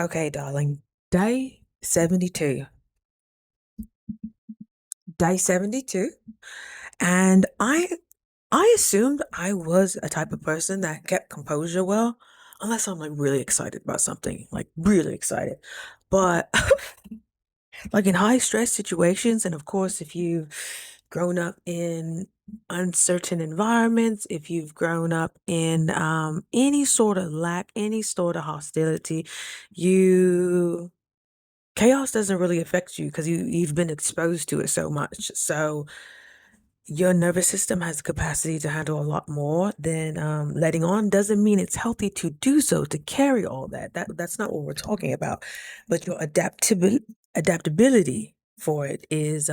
Okay, darling. Day 72. Day 72. And I assumed I was a type of person that kept composure well, unless I'm like really excited about something, like really excited. But like in high stress situations, and of course, if you've grown up in uncertain environments, if you've grown up in any sort of lack, any sort of hostility, you chaos doesn't really affect you because you've been exposed to it so much. So your nervous system has the capacity to handle a lot more than letting on. Doesn't mean it's healthy to do so, to carry all that. That's not what we're talking about. But your adaptability for it is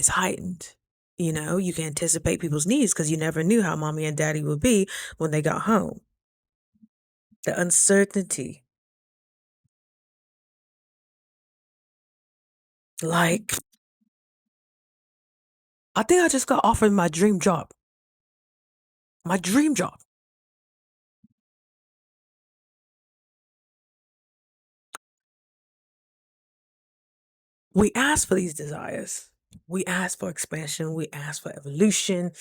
heightened. You know, you can anticipate people's needs because you never knew how mommy and daddy would be when they got home. The uncertainty. Like, I think I just got offered my dream job. My dream job. We ask for these desires. We ask for expansion. We ask for evolution.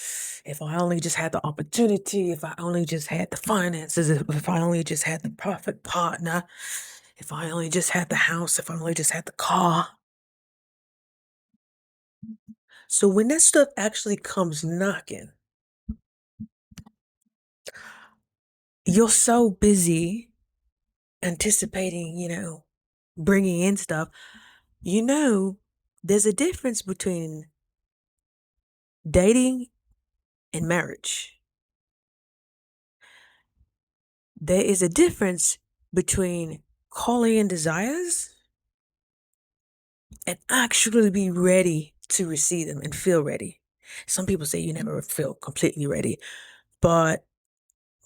If I only just had the opportunity, if I only just had the finances, if I only just had the perfect partner, if I only just had the house, if I only just had the car. So when that stuff actually comes knocking, you're so busy anticipating, bringing in stuff. You know, there's a difference between dating and marriage. There is a difference between calling in desires and actually be ready to receive them and feel ready. Some people say you never feel completely ready, but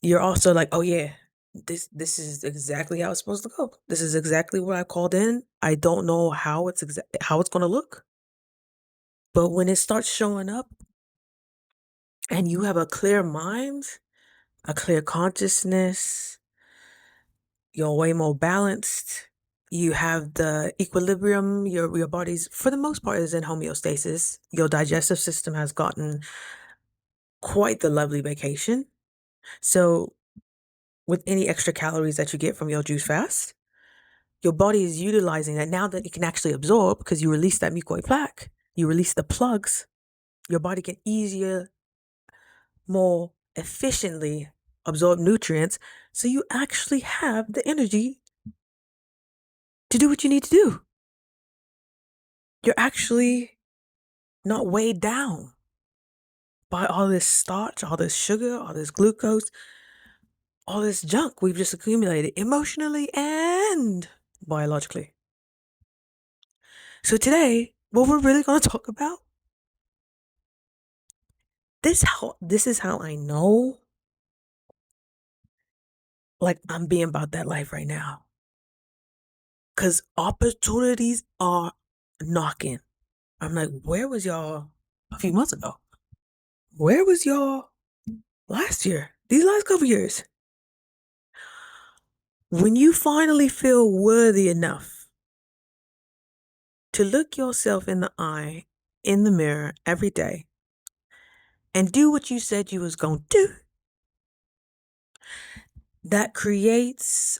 you're also like, oh yeah, this is exactly how it's supposed to go. This is exactly what I called in. I don't know how it's going to look, but when it starts showing up and you have a clear mind, a clear consciousness, you're way more balanced. You have the equilibrium. Your body's, for the most part, is in homeostasis. Your digestive system has gotten quite the lovely vacation. So, with any extra calories that you get from your juice fast, your body is utilizing that now that it can actually absorb because you release that mucoid plaque. You release the plugs. Your body can easier, more efficiently absorb nutrients. So you actually have the energy to do what you need to do. You're actually not weighed down by all this starch, all this sugar, all this glucose, all this junk we've just accumulated emotionally and biologically. So today, what we're really going to talk about, this is how I know like I'm being about that life right now. Cuz opportunities are knocking. I'm like, where was y'all a few months ago? Where was y'all last year? These last couple years? When you finally feel worthy enough to look yourself in the eye, in the mirror every day and do what you said you was going to do, that creates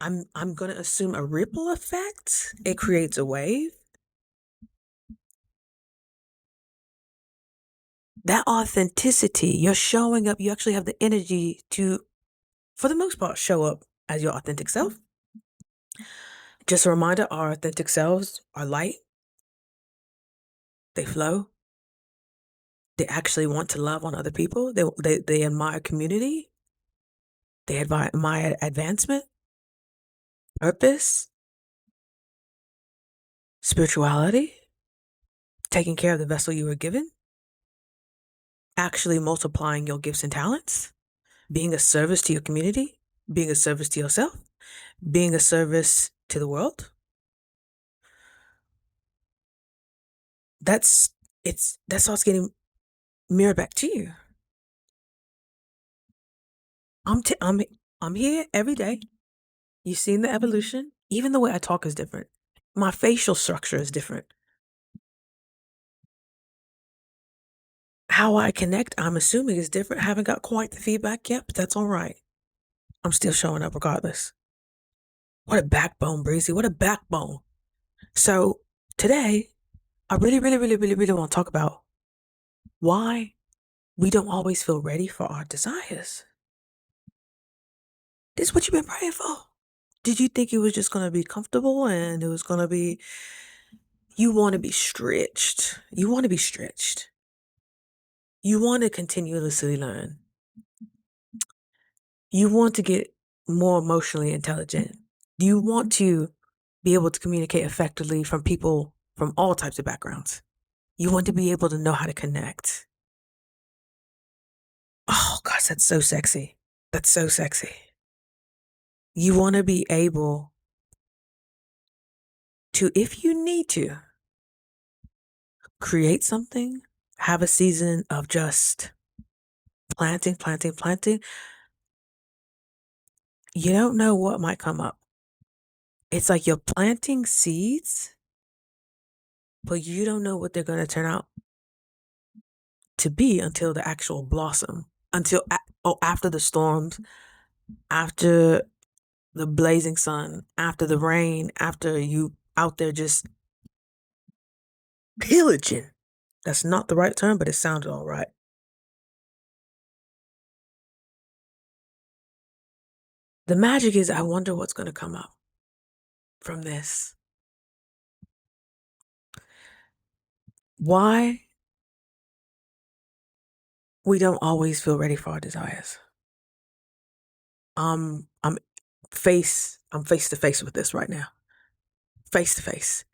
I'm going to assume a ripple effect. It creates a wave. That authenticity, you're showing up, you actually have the energy to, for the most part, show up as your authentic self. Just a reminder, our authentic selves are light. They flow. They actually want to love on other people. They admire community. They admire advancement, purpose, spirituality, taking care of the vessel you were given, actually multiplying your gifts and talents, being a service to your community, being a service to yourself, being a service to the world. That's all it's getting mirrored back to you. I'm I'm here every day. You seen the evolution? Even the way I talk is different. My facial structure is different. How I connect, I'm assuming, is different. I haven't got quite the feedback yet, but that's all right. I'm still showing up regardless. What a backbone, Breezy. What a backbone. So today, I really, really, really, really, really want to talk about why we don't always feel ready for our desires. This is what you've been praying for. Did you think it was just going to be comfortable and it was going to be, you want to be stretched. You want to be stretched. You want to continuously learn. You want to get more emotionally intelligent. You want to be able to communicate effectively from people from all types of backgrounds. You want to be able to know how to connect. Oh, gosh, that's so sexy. That's so sexy. You want to be able to, if you need to, create something, have a season of just planting, planting, planting. You don't know what might come up. It's like you're planting seeds, but you don't know what they're going to turn out to be until the actual blossom, until after the storms, after the blazing sun, after the rain, after you out there just pillaging. That's not the right term, but it sounded all right. The magic is, I wonder what's going to come up from this. Why we don't always feel ready for our desires. I'm face to face with this right now. Face to face.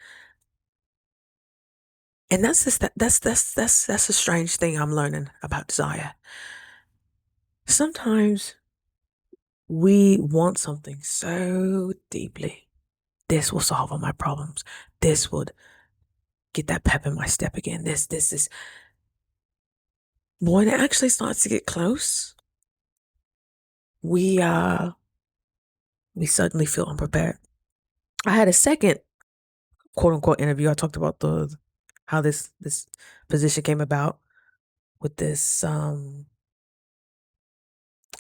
And that's a strange thing I'm learning about desire. Sometimes we want something so deeply. This will solve all my problems. This would get that pep in my step again. This is when it actually starts to get close, we suddenly feel unprepared. I had a second quote unquote interview. I talked about how this position came about with this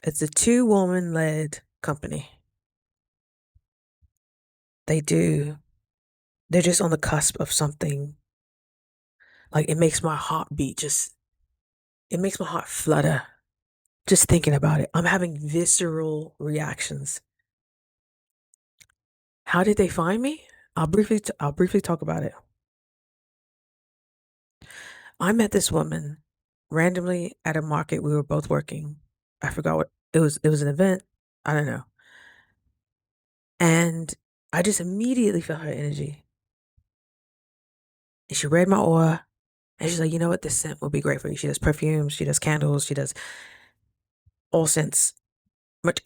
it's a 2-woman led company. They're just on the cusp of something. Like it makes my heart beat, it makes my heart flutter just thinking about it. I'm having visceral reactions. How did they find me? I'll briefly talk about it. I met this woman randomly at a market. We were both working. I forgot what it was. It was an event. I don't know. And I just immediately felt her energy. And she read my aura. And she's like, you know what? This scent will be great for you. She does perfumes. She does candles. She does all scents. But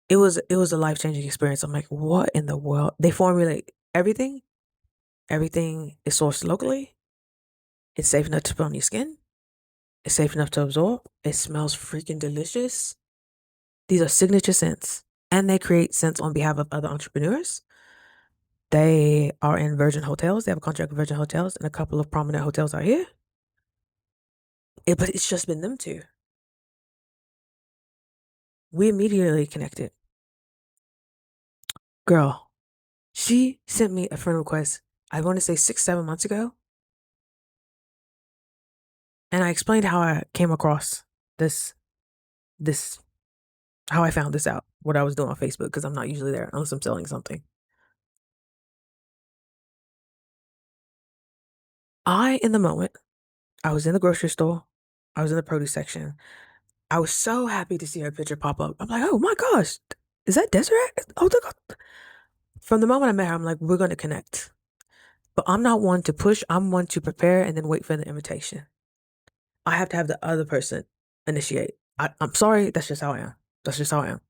it was a life-changing experience. I'm like, what in the world? They formulate everything. Everything is sourced locally. It's safe enough to put on your skin. It's safe enough to absorb. It smells freaking delicious. These are signature scents. And they create scents on behalf of other entrepreneurs. They are in Virgin Hotels. They have a contract with Virgin Hotels and a couple of prominent hotels out here. But it's just been them two. We immediately connected. Girl, she sent me a friend request, I want to say 6-7 months ago. And I explained how I came across this, how I found this out, what I was doing on Facebook, because I'm not usually there unless I'm selling something. In the moment, I was in the grocery store. I was in the produce section. I was so happy to see her picture pop up. I'm like, oh my gosh, is that Desiree? Oh, look. From the moment I met her, I'm like, we're going to connect. But I'm not one to push. I'm one to prepare and then wait for the invitation. I have to have the other person initiate. I'm sorry. That's just how I am. That's just how I am.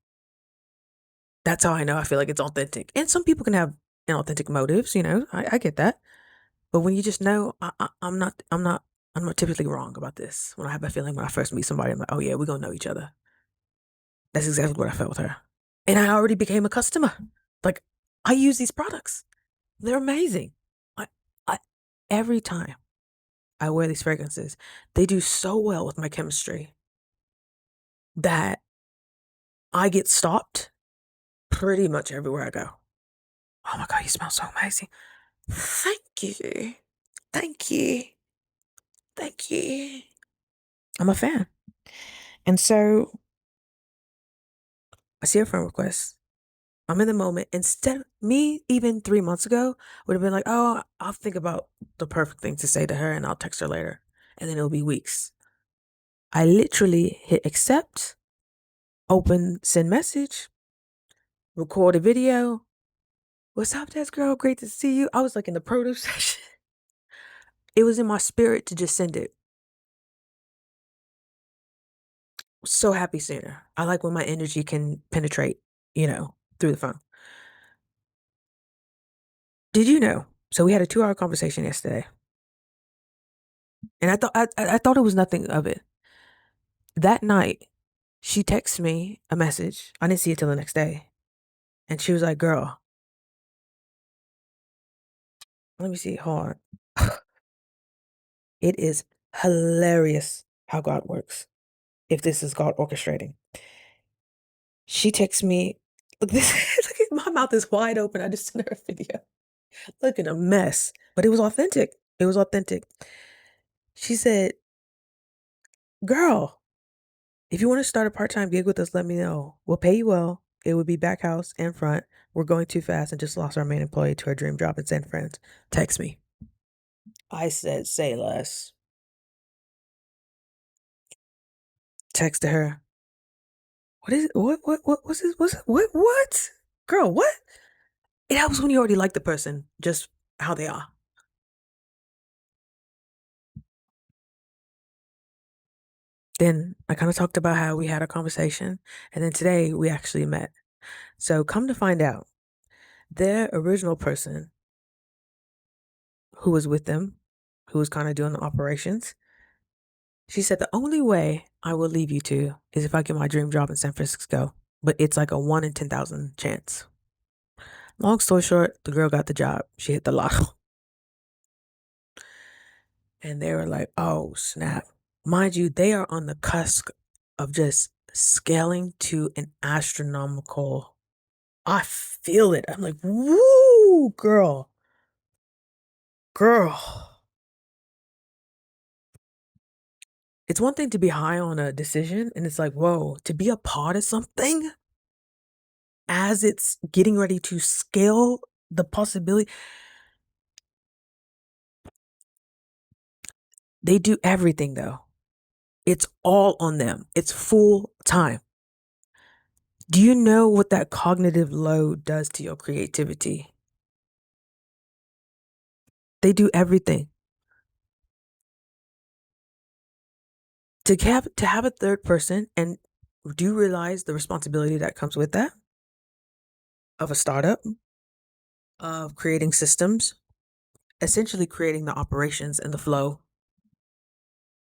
That's how I know I feel like it's authentic. And some people can have inauthentic motives, I get that. But when you just know, I'm not typically wrong about this. When I have a feeling when I first meet somebody, I'm like, oh yeah, we're going to know each other. That's exactly what I felt with her. And I already became a customer. Like, I use these products. They're amazing. I, I every time I wear these fragrances, they do so well with my chemistry that I get stopped pretty much everywhere I go. Oh my God, you smell so amazing. Thank you. Thank you. Thank you. I'm a fan. And so I see a friend request. I'm in the moment. Instead, me even 3 months ago would have been like, oh, I'll think about the perfect thing to say to her and I'll text her later. And then it'll be weeks. I literally hit accept, open, send message, record a video. What's up, Des girl? Great to see you. I was like in the produce section. It was in my spirit to just send it. So happy seeing her. I like when my energy can penetrate, through the phone. Did you know? So we had a 2-hour conversation yesterday, and I thought it was nothing of it. That night, she texted me a message. I didn't see it till the next day, and she was like, "Girl, let me see. Hold on. It is hilarious how God works. If this is God orchestrating." She texts me. Look, this. Look at my mouth is wide open. I just sent her a video. Look at a mess, but it was authentic. It was authentic. She said, "Girl, if you want to start a part-time gig with us, let me know. We'll pay you well. It would be back house and front. We're going too fast and just lost our main employee to our dream job in San Fran. Text me." I said, "Say less." Texted her. What is it? What's this? What? Girl, what? It helps when you already like the person, just how they are. Then I kind of talked about how we had a conversation, and then today we actually met. So come to find out, their original person who was with them, who was kind of doing the operations, she said, the only way I will leave you two is if I get my dream job in San Francisco. But it's like a 1 in 10,000 chance. Long story short, the girl got the job. She hit the lotto. And they were like, oh, snap. Mind you, they are on the cusp of just scaling to an astronomical. I feel it. I'm like, woo, girl. Girl. It's one thing to be high on a decision, and it's like, whoa, to be a part of something as it's getting ready to scale the possibility. They do everything though. It's all on them. It's full time. Do you know what that cognitive load does to your creativity? They do everything. To have a third person, and do you realize the responsibility that comes with that? Of a startup, of creating systems, essentially creating the operations and the flow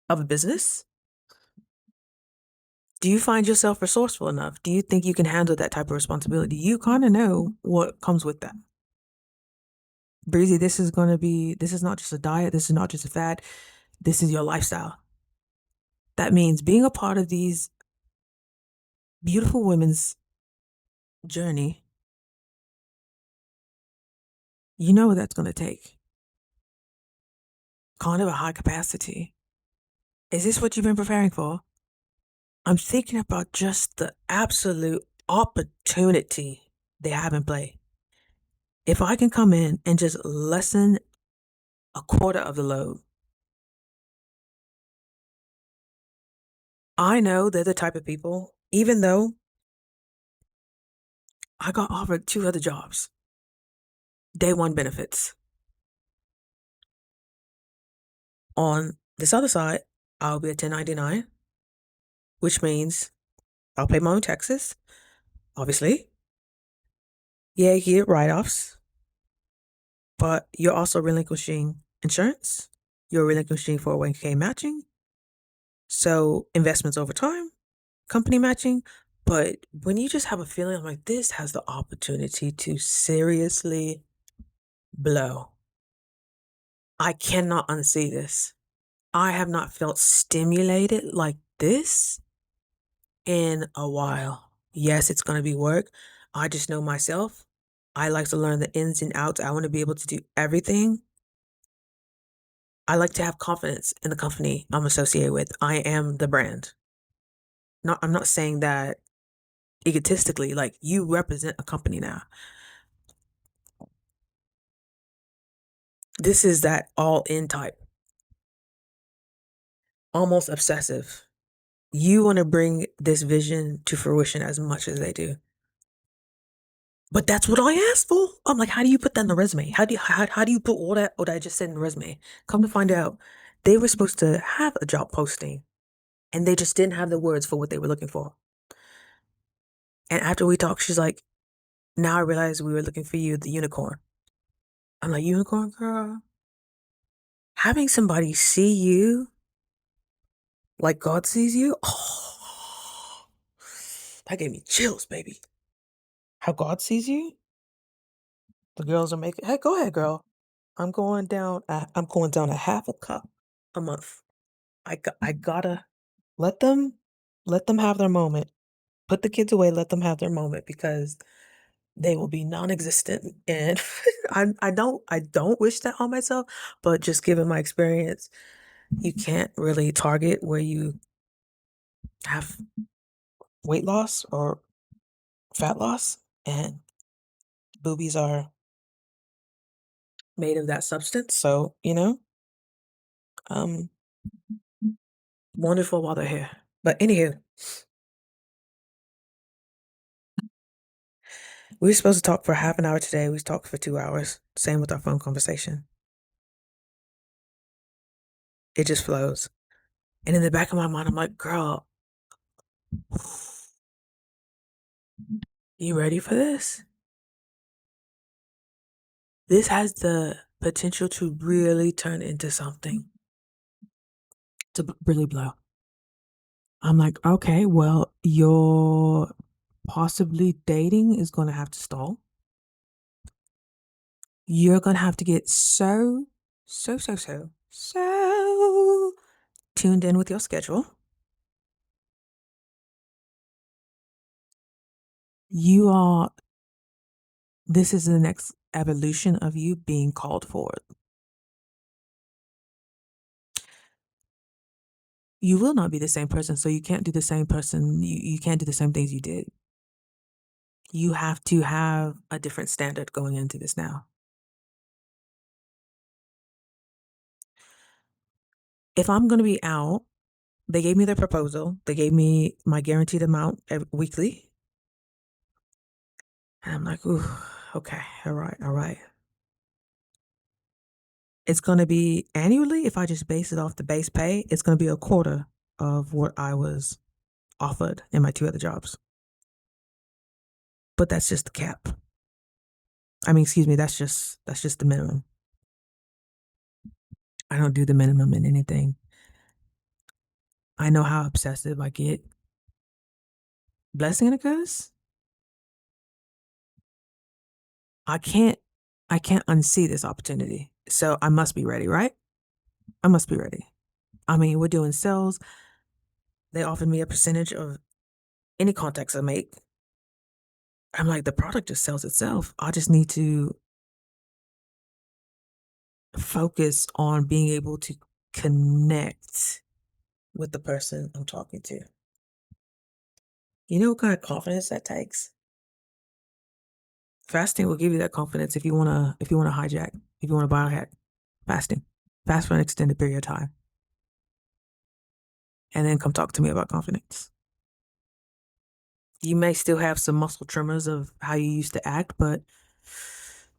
of a business? Do you find yourself resourceful enough? Do you think you can handle that type of responsibility? You kind of know what comes with that. Breezy, this is not just a diet. This is not just a fad. This is your lifestyle. That means being a part of these beautiful women's journey, you know what that's going to take. Kind of a high capacity. Is this what you've been preparing for? I'm thinking about just the absolute opportunity they have in play. If I can come in and just lessen a quarter of the load, I know they're the type of people, even though I got offered 2 other jobs, day one benefits. On this other side, I'll be a 1099, which means I'll pay my own taxes, obviously. Yeah, you get write-offs, but you're also relinquishing insurance. You're relinquishing 401k matching. So investments over time, company matching, But when you just have a feeling, I'm like, this has the opportunity to seriously blow. I cannot unsee this. I have not felt stimulated like this in a while. Yes, it's going to be work. I just know myself. I like to learn the ins and outs. I want to be able to do everything. I like to have confidence in the company I'm associated with. I am the brand. I'm not saying that egotistically, like you represent a company now. This is that all in type, almost obsessive. You want to bring this vision to fruition as much as they do. But that's what I asked for. I'm like, how do you put that in the resume? How do you put all that what I just said in the resume? Come to find out, they were supposed to have a job posting and they just didn't have the words for what they were looking for. And after we talked, she's like, now I realize we were looking for you, the unicorn. I'm like, unicorn girl? Having somebody see you like God sees you? Oh, that gave me chills, baby. How God sees you? The girls are making, hey, go ahead, girl. I'm going down a half a cup a month. I gotta let them let them have their moment. Put the kids away, let them have their moment because they will be non-existent. And I don't wish that on myself, but just given my experience, you can't really target where you have weight loss or fat loss, and boobies are made of that substance. So, um, wonderful while they're here. But anywho, we were supposed to talk for half an hour today. We talked for 2 hours. Same with our phone conversation. It just flows. And in the back of my mind, I'm like, girl, you ready for this? This has the potential to really turn into something, to really blow. I'm like, okay, well, your possibly dating is going to have to stall. You're going to have to get so tuned in with your schedule. You are, this is the next evolution of you being called forward. You will not be the same person, so you can't do the same person. You can't do the same things you did. You have to have a different standard going into this now. If I'm going to be out, they gave me their proposal. They gave me my guaranteed amount weekly. And I'm like, ooh, okay, all right. It's going to be annually. If I just base it off the base pay, it's going to be a quarter of what I was offered in my two other jobs. But that's just the cap. I mean, excuse me, that's just the minimum. I don't do the minimum in anything. I know how obsessive I get. Blessing and a curse? I can't I can't unsee this opportunity. So I must be ready, right? I must be ready. I mean, we're doing sales. They offered me a percentage of any contacts I make. I'm like, the product just sells itself. I just need to focus on being able to connect with the person I'm talking to. You know what kind of confidence that takes? Fasting will give you that confidence if you wanna hijack, if you wanna biohack. Fasting. Fast for an extended period of time. And then come talk to me about confidence. You may still have some muscle tremors of how you used to act, but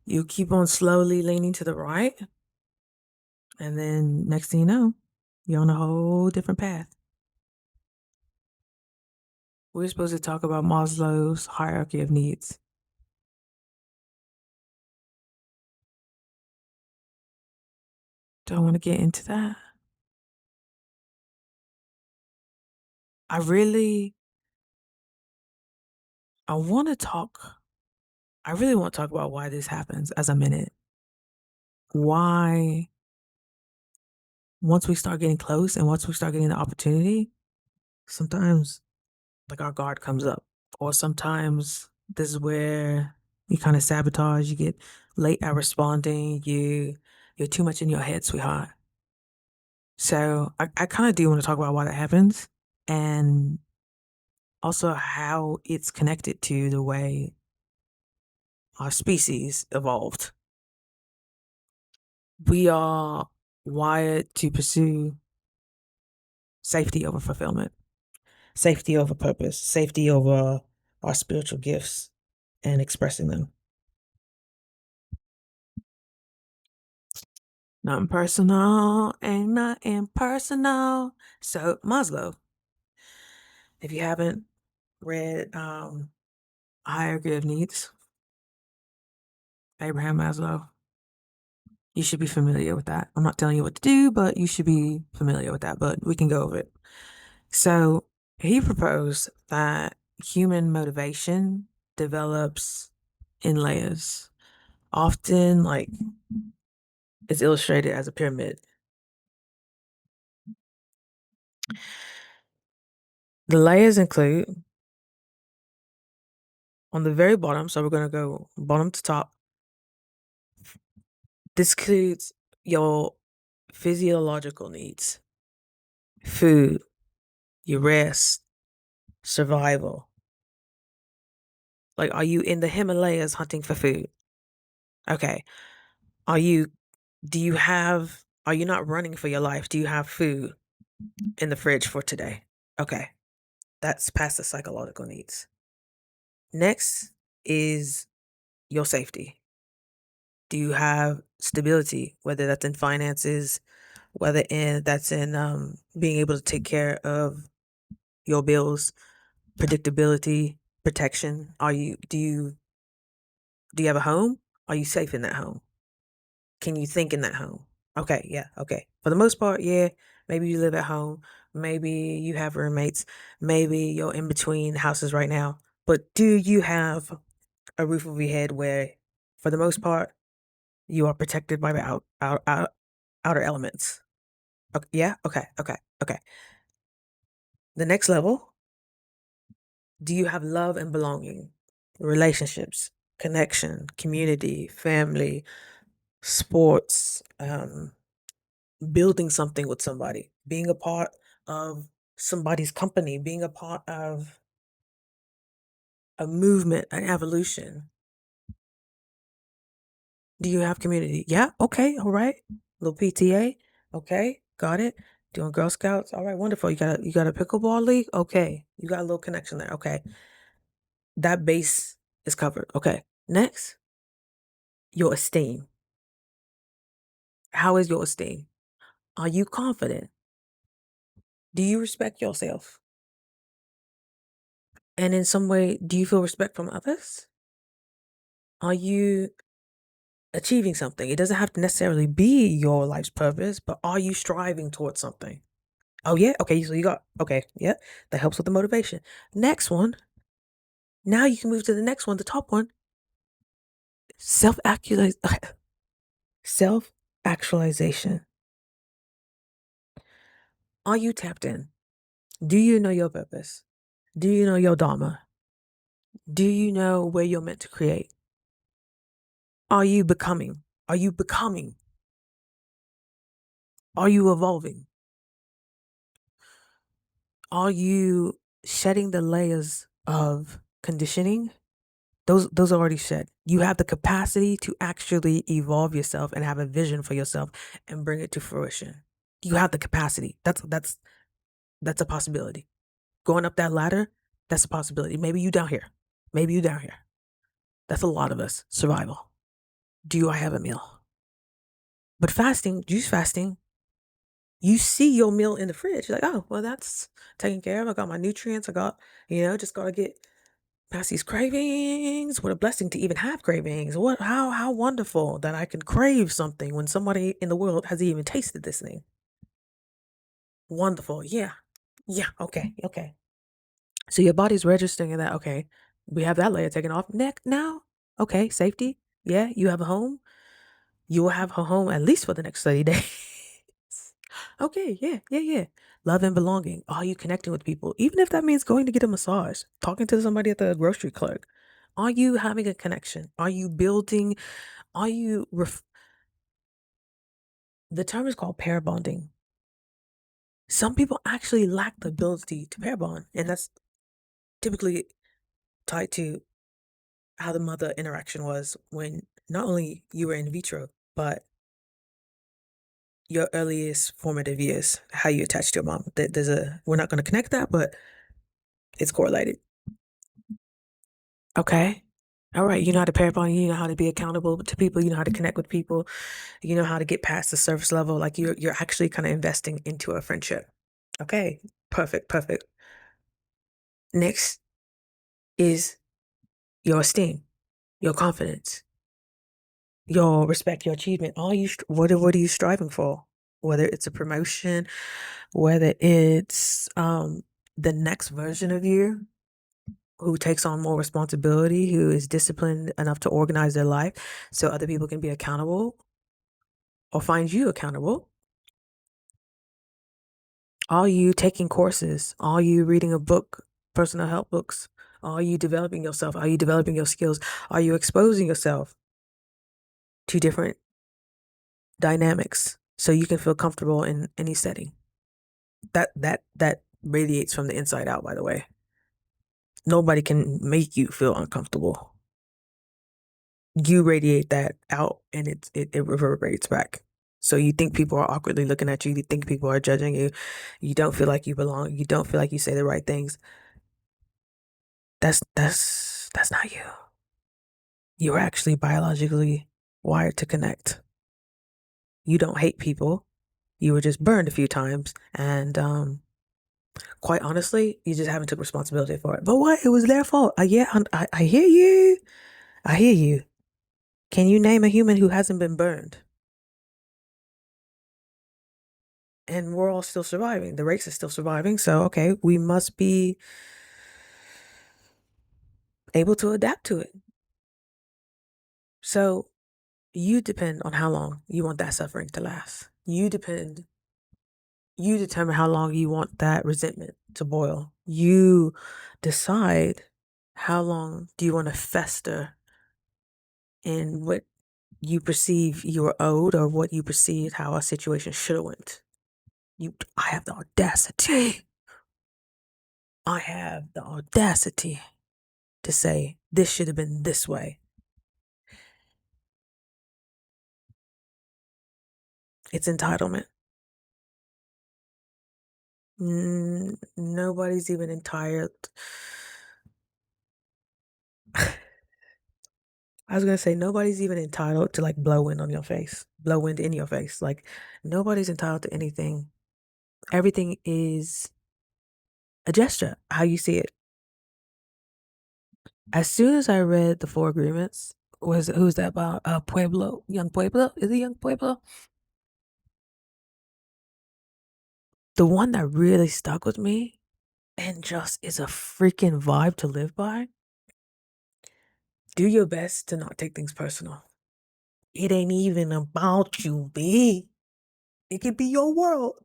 you keep on slowly leaning to the right. And then next thing you know, you're on a whole different path. We're supposed to talk about Maslow's hierarchy of needs. Do I want to get into that? I really, I want to talk, I really want to talk about why this happens as I'm in it. Why, once we start getting close and once we start getting the opportunity, sometimes like our guard comes up, or sometimes this is where you kind of sabotage, you get late at responding, you're too much in your head, sweetheart. So I kind of do want to talk about why that happens and also how it's connected to the way our species evolved. We are wired to pursue safety over fulfillment, safety over purpose, safety over our spiritual gifts and expressing them. Nothing personal, ain't nothing personal. So Maslow, if you haven't read Hierarchy of Needs, Abraham Maslow, you should be familiar with that. I'm not telling you what to do, but you should be familiar with that. But we can go over it. So he proposed that human motivation develops in layers. Often, like, it's illustrated as a pyramid. The layers include on the very bottom, so we're going to go bottom to top. This includes your physiological needs, food, your rest, survival. Like, are you in the Himalayas hunting for food? Okay. Are you, are you not running for your life? Do you have food in the fridge for today? Okay. That's past the psychological needs. Next is your safety. Do you have stability, whether that's in finances, that's in being able to take care of your bills, predictability, protection? Do you have a home? Are you safe in that home? Can you think in that home? Okay, yeah, okay. For the most part, yeah. Maybe you live at home. Maybe you have roommates. Maybe you're in between houses right now. But do you have a roof over your head where, for the most part, you are protected by the outer elements? Okay, yeah, okay, okay, okay. The next level, do you have love and belonging, relationships, connection, community, family, sports, building something with somebody, being a part of somebody's company, being a part of a movement, an evolution? Do you have community? Yeah, okay, all right. Little PTA, okay, got it. Doing Girl Scouts, all right, wonderful. You got a pickleball league, okay. You got a little connection there, okay. That base is covered, okay. Next, your esteem. How is your esteem? Are you confident? Do you respect yourself? And in some way, do you feel respect from others? Are you achieving something? It doesn't have to necessarily be your life's purpose, but are you striving towards something? Oh, yeah. Okay. So okay. Yeah. That helps with the motivation. Next one. Now you can move to the next one, the top one. Self self actualization. Are you tapped in? Do you know your purpose? Do you know your Dharma? Do you know where you're meant to create? Are you becoming? Are you becoming? Are you evolving? Are you shedding the layers of conditioning? Those are already shed. You have the capacity to actually evolve yourself and have a vision for yourself and bring it to fruition. You have the capacity. That's a possibility. Going up that ladder, that's a possibility. Maybe you down here. Maybe you down here. That's a lot of us. Survival. Do I have a meal? But fasting, juice fasting, you see your meal in the fridge. You're like, oh, well, that's taken care of. I got my nutrients. I got, just gotta get past these cravings. What a blessing to even have cravings. How wonderful that I can crave something when somebody in the world hasn't even tasted this thing. Wonderful. Yeah. Yeah. Okay. Okay. So your body's registering that, okay, We have that layer taken off. Neck now. Okay, safety. Yeah, you have a home. You will have a home at least for the next 30 days. Okay, yeah, yeah, yeah. Love and belonging. Are you connecting with people? Even if that means going to get a massage, talking to somebody at the grocery clerk. Are you having a connection? Are you building? Are you? The term is called pair bonding. Some people actually lack the ability to pair bond, and that's typically tied to how the mother interaction was when not only you were in vitro, but your earliest formative years, how you attached to your mom. We're not going to connect that, but it's correlated. Okay. All right. You know how to pair bond. You know how to be accountable to people. You know how to connect with people. You know how to get past the surface level. Like you're actually kind of investing into a friendship. Okay. Perfect. Perfect. Next is your esteem, your confidence, your respect, your achievement. What are you striving for? Whether it's a promotion, whether it's the next version of you who takes on more responsibility, who is disciplined enough to organize their life so other people can be accountable or find you accountable. Are you taking courses? Are you reading a book, personal help books? Are you developing yourself? Are you developing your skills? Are you exposing yourself to different dynamics so you can feel comfortable in any setting? That radiates from the inside out, by the way. Nobody can make you feel uncomfortable. You radiate that out and it reverberates back. So you think people are awkwardly looking at you, you think people are judging you, you don't feel like you belong, you don't feel like you say the right things. That's not you. You're actually biologically wired to connect. You don't hate people. You were just burned a few times and quite honestly, you just haven't took responsibility for it. But what? It was their fault. Yeah, I hear you. I hear you. Can you name a human who hasn't been burned? And we're all still surviving. The race is still surviving. So, okay, we must be able to adapt to it. So, you depend on how long you want that suffering to last. You determine how long you want that resentment to boil. You decide how long do you want to fester in what you perceive you were owed or what you perceive how a situation should have went. I have the audacity. I have the audacity to say this should have been this way. It's entitlement. Nobody's even entitled. I was gonna say nobody's even entitled to like blow wind on your face, blow wind in your face. Like nobody's entitled to anything. Everything is a gesture, how you see it. As soon as I read the Four Agreements, who's that about? Pueblo, Young Pueblo. Is it Young Pueblo? The one that really stuck with me and just is a freaking vibe to live by. Do your best to not take things personal. It ain't even about you, B. It could be your world,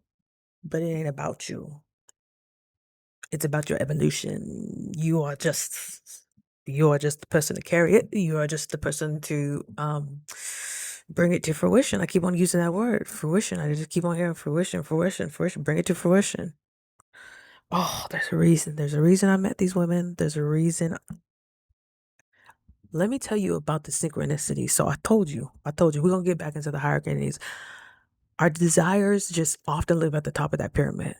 but it ain't about you. It's about your evolution. You are just the person to carry it. You are just the person to bring it to fruition. I keep on using that word, fruition. I just keep on hearing fruition, fruition, fruition. Bring it to fruition. Oh, there's a reason. There's a reason I met these women. There's a reason. Let me tell you about the synchronicity. So I told you, we're gonna get back into the hierarchies. Our desires just often live at the top of that pyramid.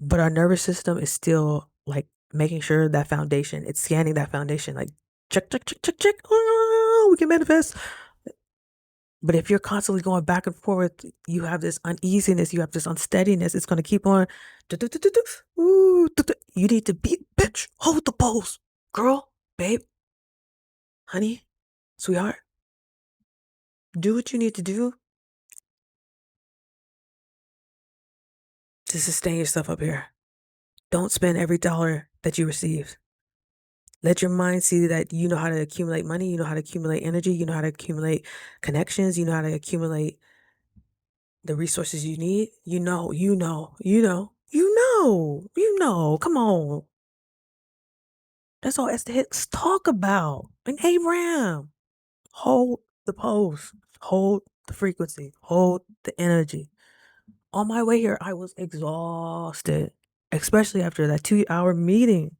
But our nervous system is still like making sure that foundation, it's scanning that foundation, like check, check, check, check, check. Oh, we can manifest. But if you're constantly going back and forth, you have this uneasiness, you have this unsteadiness. It's going to keep on. You need to be, bitch, hold the pose. Girl, babe, honey, sweetheart, do what you need to do to sustain yourself up here. Don't spend every dollar that you receive. Let your mind see that you know how to accumulate money, you know how to accumulate energy, you know how to accumulate connections, you know how to accumulate the resources you need. Come on. That's all Esther Hicks talk about. And Abraham. Hold the pose. Hold the frequency. Hold the energy. On my way here, I was exhausted, especially after that 2-hour meeting.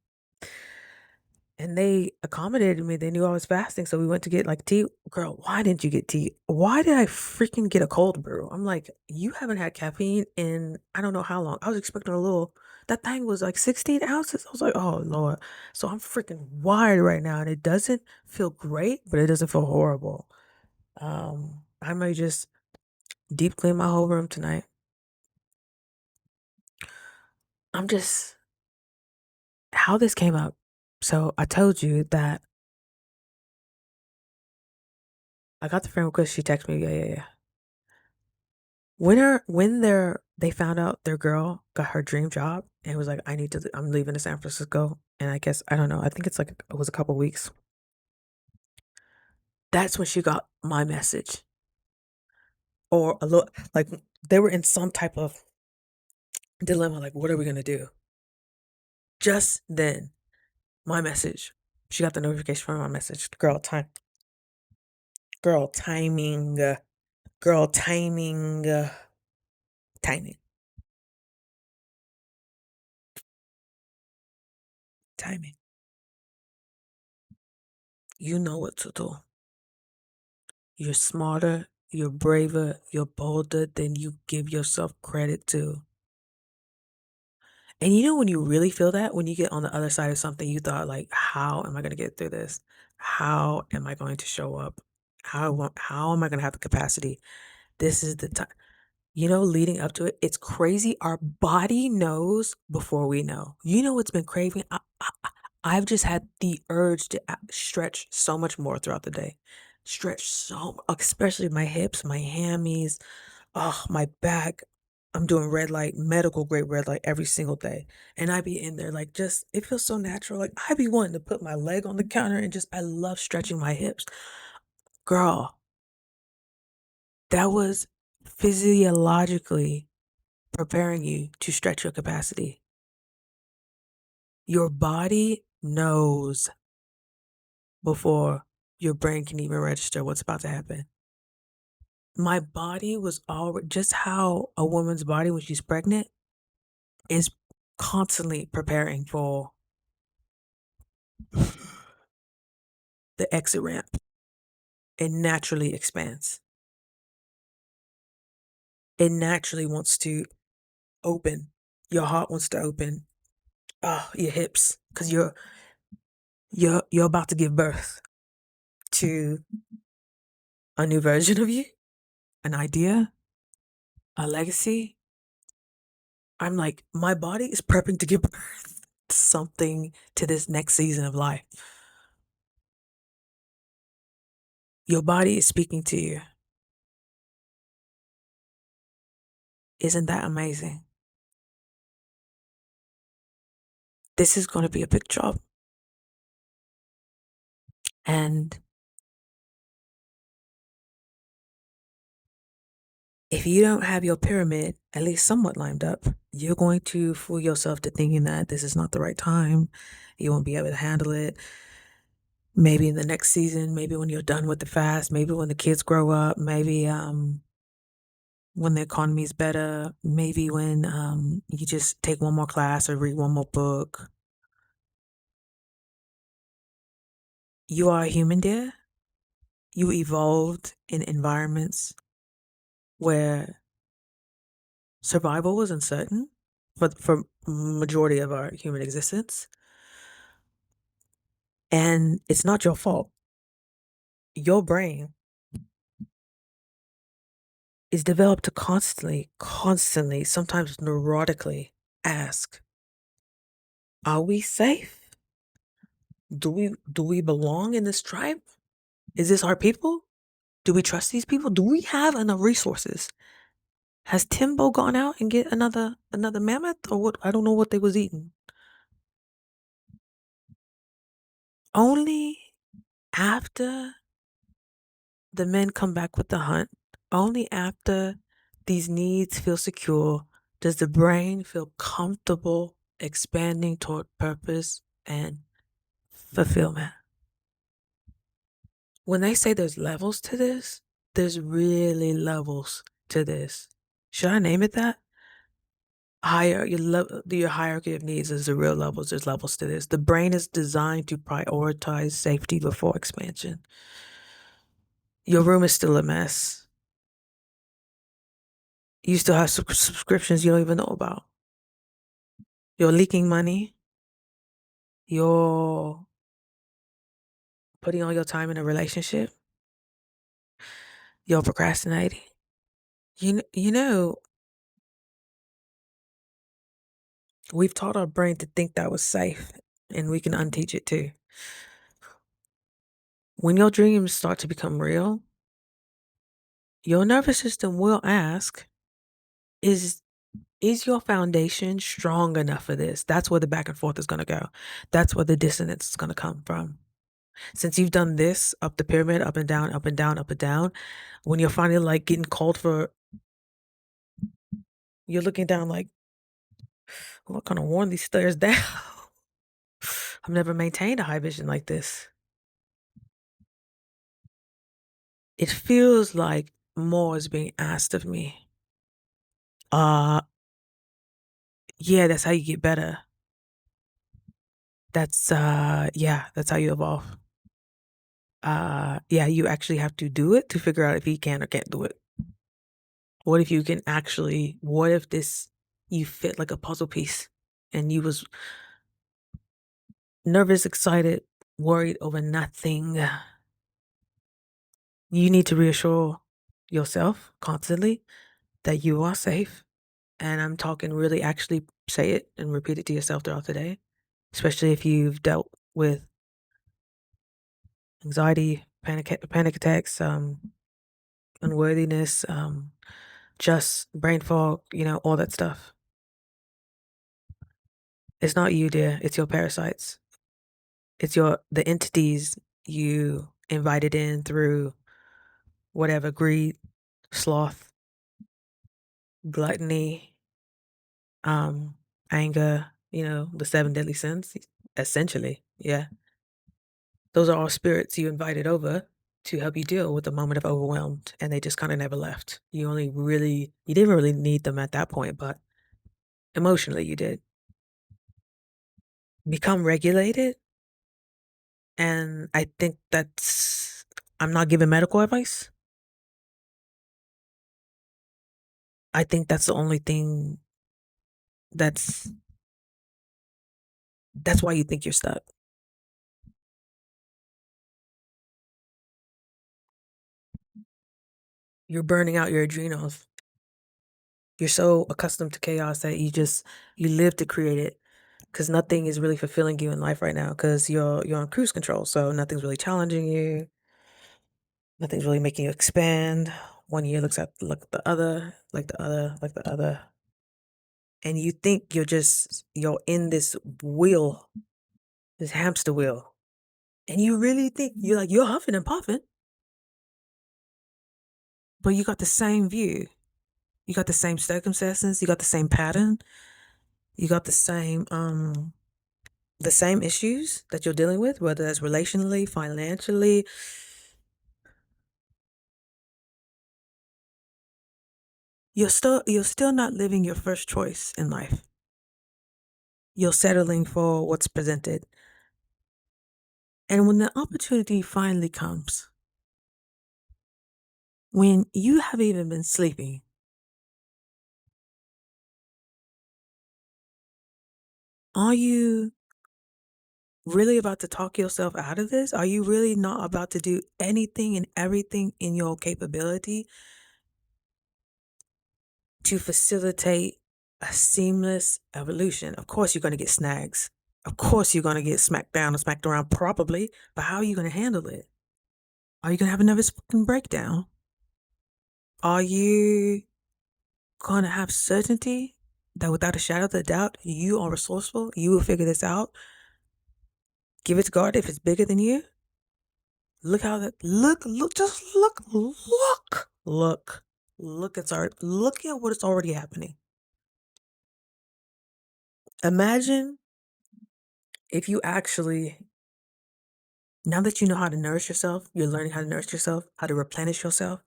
And they accommodated me. They knew I was fasting, so we went to get like tea. Girl, why didn't you get tea? Why did I freaking get a cold brew? I'm like, you haven't had caffeine in I don't know how long. I was expecting a little. That thing was like 16 ounces. I was like, oh Lord. So I'm freaking wired right now, and it doesn't feel great, but it doesn't feel horrible. I may just deep clean my whole room tonight. I'm just how this came up. So I told you that I got the friend request. She texted me, yeah. They found out their girl got her dream job and was like, I'm leaving to San Francisco. And I guess, I don't know, I think it was a couple weeks. That's when she got my message. Or a little, like, they were in some type of dilemma, like, what are we going to do? Just then, my message. She got the notification from my message. Girl, timing. Girl, timing. Timing. Timing. You know what to do. You're smarter, you're braver, you're bolder than you give yourself credit to. And you know when you really feel that, when you get on the other side of something, you thought like, how am I going to get through this? How am I going to show up? How am I going to have the capacity? This is the time. Leading up to it, it's crazy. Our body knows before we know. You know what's been craving? I've just had the urge to stretch so much more throughout the day. Stretch especially my hips, my hammies, my back. I'm doing red light, medical grade red light every single day. And I be in there like it feels so natural. Like I be wanting to put my leg on the counter and I love stretching my hips. Girl, that was physiologically preparing you to stretch your capacity. Your body knows before your brain can even register what's about to happen. My body was already just how a woman's body when she's pregnant is constantly preparing for the exit ramp. It naturally expands. It naturally wants to open. Your heart wants to open. Your hips, because you're about to give birth to a new version of you, an idea, a legacy. I'm like, my body is prepping to give birth to something to this next season of life. Your body is speaking to you. Isn't that amazing? This is going to be a big job. And if you don't have your pyramid at least somewhat lined up, you're going to fool yourself to thinking that this is not the right time. You won't be able to handle it. Maybe in the next season, maybe when you're done with the fast, maybe when the kids grow up, maybe when the economy's better, maybe when you just take one more class or read one more book. You are a human, dear. You evolved in environments where survival was uncertain for majority of our human existence. And it's not your fault. Your brain is developed to constantly, sometimes neurotically ask, are we safe? Do we belong in this tribe? Is this our people? Do we trust these people? Do we have enough resources? Has Timbo gone out and get another mammoth or what? I don't know what they was eating. Only after the men come back with the hunt, only after these needs feel secure does the brain feel comfortable expanding toward purpose and fulfillment. When they say there's levels to this, there's really levels to this. Should I name it that? Your hierarchy of needs is the real levels. There's levels to this. The brain is designed to prioritize safety before expansion. Your room is still a mess. You still have subscriptions you don't even know about. You're leaking money. You're putting all your time in a relationship. You're procrastinating. You know, we've taught our brain to think that was safe, and we can unteach it too. When your dreams start to become real, your nervous system will ask, is is your foundation strong enough for this? That's where the back and forth is going to go. That's where the dissonance is going to come from. Since you've done this up the pyramid, up and down, up and down, up and down, when you're finally like getting called for, you're looking down like, what kind of worn these stairs down? I've never maintained a high vision like this. It feels like more is being asked of me. Uh, yeah, that's how you get better. That's how you evolve. Yeah, you actually have to do it to figure out if you can or can't do it. What if you can actually, what if you fit like a puzzle piece and you was nervous, excited, worried over nothing? You need to reassure yourself constantly that you are safe. And I'm talking really actually say it and repeat it to yourself throughout the day, especially if you've dealt with anxiety, panic attacks, unworthiness, just brain fog, all that stuff. It's not you, dear. It's your parasites. It's the entities you invited in through whatever greed, sloth, gluttony, um, anger, the seven deadly sins, essentially. Yeah. Those are all spirits you invited over to help you deal with the moment of overwhelmed, and they just kind of never left. You didn't really need them at that point, but emotionally you did. Become regulated, and I think I'm not giving medical advice. I think that's the only thing that's why you think you're stuck. You're burning out your adrenals. You're so accustomed to chaos that you live to create it, because nothing is really fulfilling you in life right now because you're on cruise control. So nothing's really challenging you. Nothing's really making you expand. One year looks at like the other, like the other, like the other. And you think you're in this wheel, this hamster wheel. And you really think you're huffing and puffing, but you got the same view. You got the same circumstances, you got the same pattern, you got the same issues that you're dealing with, whether that's relationally, financially. You're still not living your first choice in life. You're settling for what's presented. And when the opportunity finally comes, when you haven't even been sleeping, are you really about to talk yourself out of this? Are you really not about to do anything and everything in your capability to facilitate a seamless evolution? Of course, you're going to get snags. Of course, you're going to get smacked down or smacked around, probably. But how are you going to handle it? Are you going to have a nervous breakdown? Are you going to have certainty that without a shadow of a doubt, you are resourceful? You will figure this out? Give it to God. If it's bigger than you, look how that look, just look. Look at what is already happening. Imagine if you actually, now that you know how to nourish yourself, you're learning how to nourish yourself, how to replenish yourself.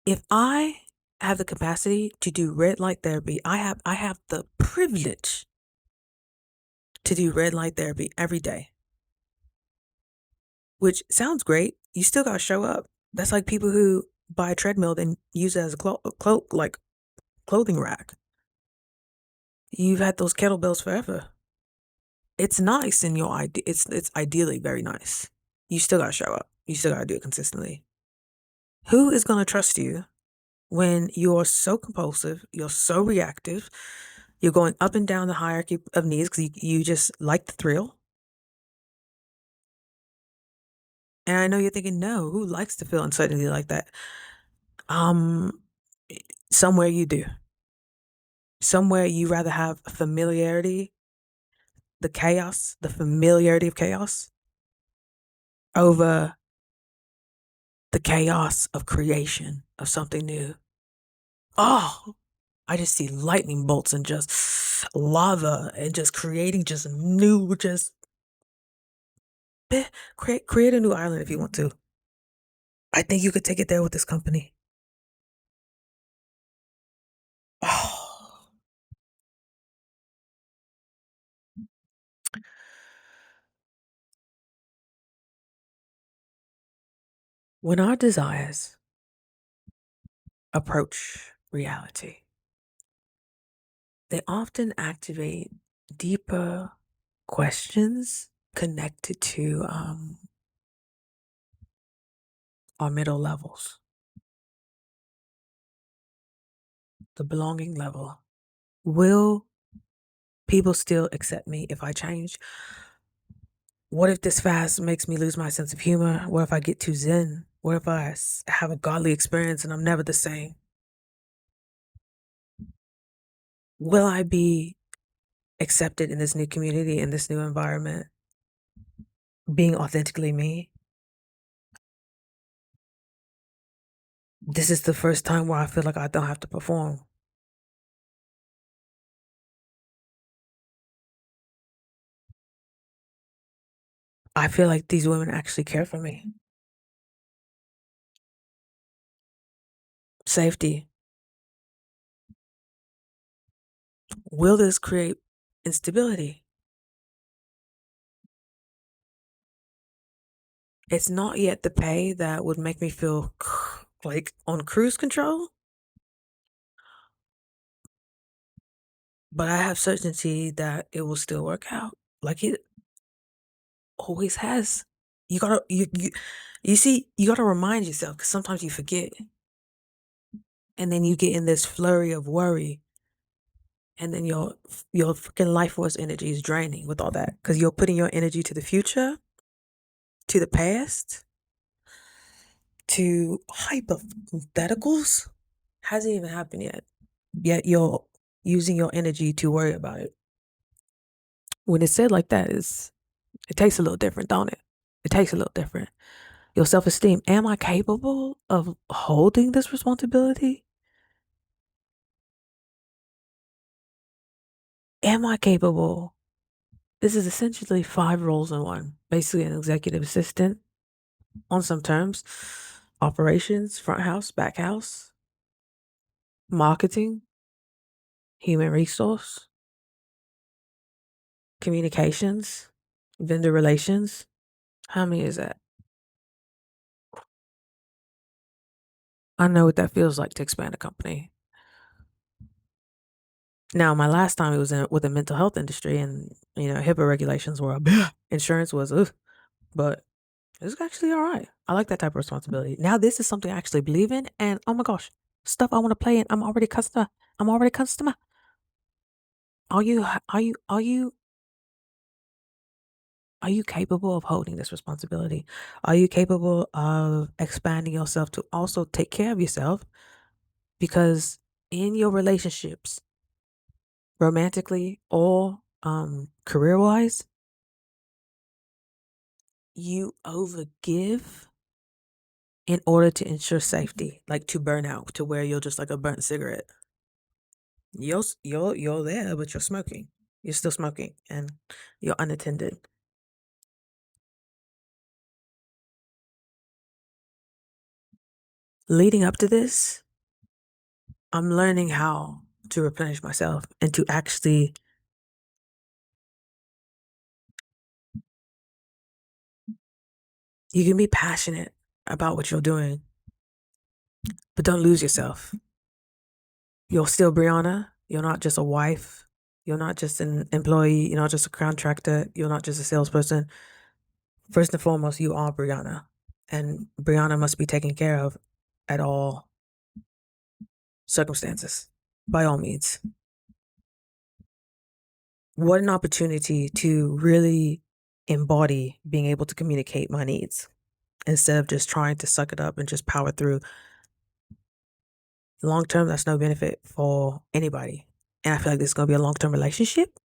If I have the capacity to do red light therapy, I have the privilege to do red light therapy every day, which sounds great. You still gotta show up. That's like people who buy a treadmill and use it as a like clothing rack. You've had those kettlebells forever. It's nice in your idea. It's ideally very nice. You still gotta show up. You still gotta do it consistently. Who is gonna trust you when you're so compulsive, you're so reactive, you're going up and down the hierarchy of needs because you just like the thrill? And I know you're thinking, no, who likes to feel uncertainty like that? Um, somewhere you do. Somewhere you rather have familiarity, the familiarity of chaos, over the chaos of creation of something new. Oh, I just see lightning bolts and just lava and just creating just new, just create a new island if you want to. I think you could take it there with this company. Oh, when our desires approach reality, they often activate deeper questions connected to our middle levels, the belonging level. Will people still accept me if I change? What if this fast makes me lose my sense of humor? What if I get too zen? What if I have a godly experience and I'm never the same? Will I be accepted in this new community, in this new environment, being authentically me? This is the first time where I feel like I don't have to perform. I feel like these women actually care for me. Safety. Will this create instability? It's not yet the pay that would make me feel like on cruise control, but I have certainty that it will still work out like it always has. You gotta you see, you gotta remind yourself because sometimes you forget, and then you get in this flurry of worry, and then your freaking life force energy is draining with all that because you're putting your energy to the future, to the past, to hypotheticals. Hasn't even happened yet. Yet you're using your energy to worry about it. When it's said like that, it takes a little different, don't it? It takes a little different. Your self-esteem. Am I capable of holding this responsibility? Am I capable? This is essentially 5 roles in one. Basically, an executive assistant on some terms, operations, front house, back house, marketing, human resource, communications, vendor relations. How many is that? I know what that feels like to expand a company. Now, my last time it was with the mental health industry, and HIPAA regulations were insurance was, ugh, but it's actually all right. I like that type of responsibility. Now, this is something I actually believe in, and oh my gosh, stuff I want to play in. I'm already customer. I'm already customer. Are you capable of holding this responsibility? Are you capable of expanding yourself to also take care of yourself? Because in your relationships, romantically or career wise, you overgive in order to ensure safety, like to burn out, to where you're just like a burnt cigarette. You're there, but you're smoking. You're still smoking, and you're unattended. Leading up to this, I'm learning how to replenish myself and to actually, you can be passionate about what you're doing, but don't lose yourself. You're still Brianna. You're not just a wife. You're not just an employee. You're not just a contractor. You're not just a salesperson. First and foremost, you are Brianna. And Brianna must be taken care of at all circumstances, by all means. What an opportunity to really embody being able to communicate my needs instead of just trying to suck it up and just power through. Long term, that's no benefit for anybody. And I feel like this is going to be a long term relationship.